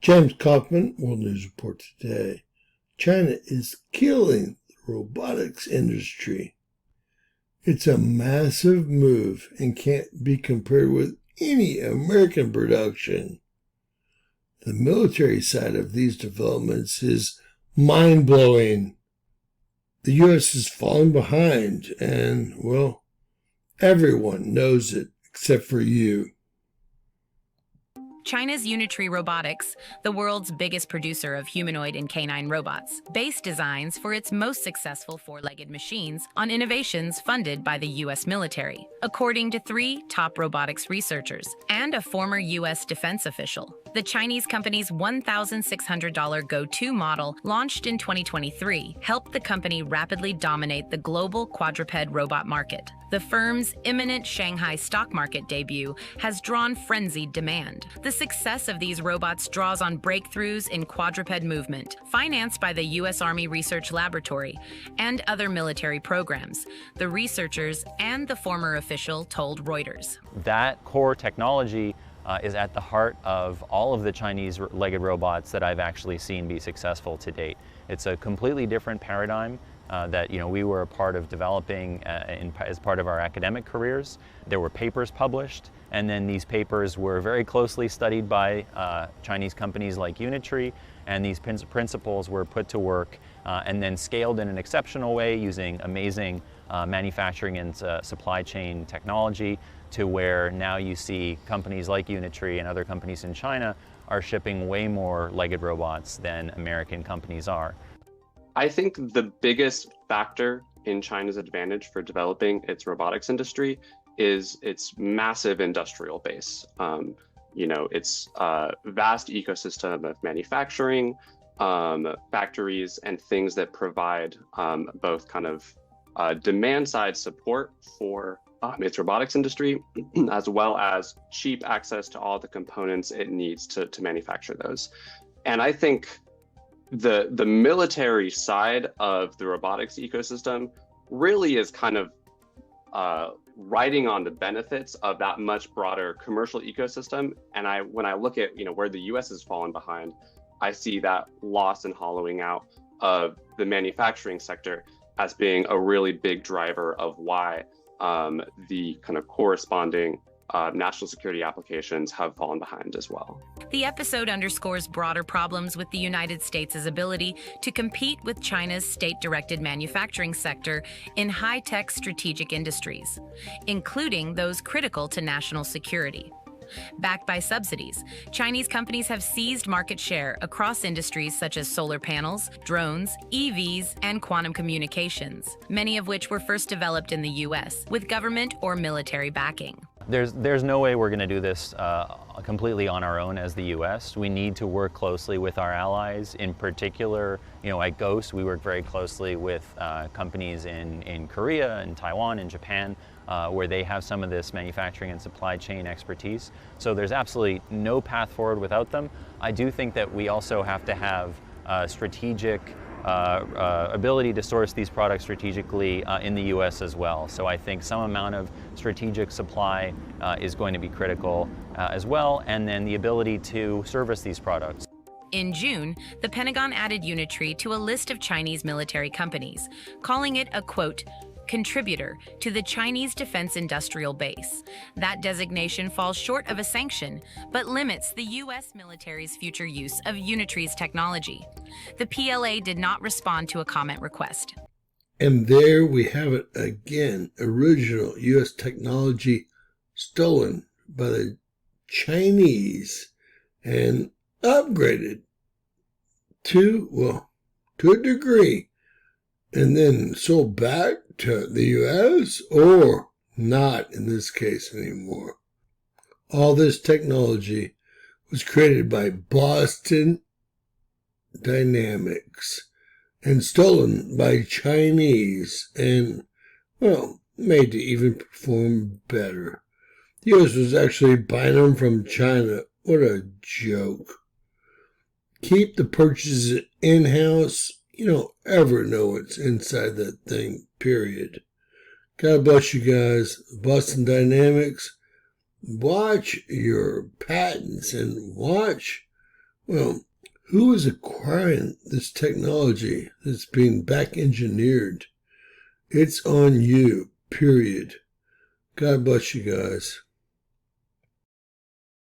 James Kaufman, World News Report today. China is killing the robotics industry. It's a massive move and can't be compared with any American production. The military side of these developments is mind-blowing. The U.S. is falling behind, and, well, everyone knows it except for you. China's Unitree Robotics, the world's biggest producer of humanoid and canine robots, based designs for its most successful four-legged machines on innovations funded by the U.S. military, according to 3 top robotics researchers and a former U.S. defense official. The Chinese company's $1,600 Go-2 model, launched in 2023, helped the company rapidly dominate the global quadruped robot market. The firm's imminent Shanghai stock market debut has drawn frenzied demand. The success of these robots draws on breakthroughs in quadruped movement, financed by the U.S. Army Research Laboratory and other military programs, the researchers and the former official told Reuters. That core technology is at the heart of all of the Chinese-legged robots that I've actually seen be successful to date. It's a completely different paradigm that we were a part of developing as part of our academic careers. There were papers published, and then these papers were very closely studied by Chinese companies like Unitree, and these principles were put to work and then scaled in an exceptional way using amazing manufacturing and supply chain technology, to where now you see companies like Unitree and other companies in China are shipping way more legged robots than American companies are. I think the biggest factor in China's advantage for developing its robotics industry is its massive industrial base. Its vast ecosystem of manufacturing, factories, and things that provide both kind of demand side support for its robotics industry, as well as cheap access to all the components it needs to manufacture those. And I think the military side of the robotics ecosystem really is kind of riding on the benefits of that much broader commercial ecosystem. And when I look at where the U.S. has fallen behind, I see that loss and hollowing out of the manufacturing sector as being a really big driver of why the kind of corresponding national security applications have fallen behind as well. The episode underscores broader problems with the United States' ability to compete with China's state-directed manufacturing sector in high-tech strategic industries, including those critical to national security. Backed by subsidies, Chinese companies have seized market share across industries such as solar panels, drones, EVs, and quantum communications, many of which were first developed in the U.S. with government or military backing. There's no way we're going to do this completely on our own as the U.S. We need to work closely with our allies. In particular, at Ghost, we work very closely with companies in Korea and Taiwan and Japan, where they have some of this manufacturing and supply chain expertise. So there's absolutely no path forward without them. I do think that we also have to have strategic ability to source these products strategically in the U.S. as well. So I think some amount of strategic supply is going to be critical as well, and then the ability to service these products. In June, the Pentagon added Unitree to a list of Chinese military companies, calling it a, quote, contributor to the Chinese defense industrial base. That designation falls short of a sanction, but limits the U.S. military's future use of Unitree's technology. The PLA did not respond to a comment request. And there we have it again, original U.S. technology stolen by the Chinese and upgraded to a degree, and then sold back to the U.S. or not in this case anymore. All this technology was created by Boston Dynamics and stolen by Chinese and, made to even perform better. The U.S. was actually buying them from China. What a joke. Keep the purchases in-house. You don't ever know what's inside that thing, period. God bless you guys. Boston Dynamics, watch your patents and watch Well, who is acquiring this technology that's being back engineered? It's on you, period. God bless you guys.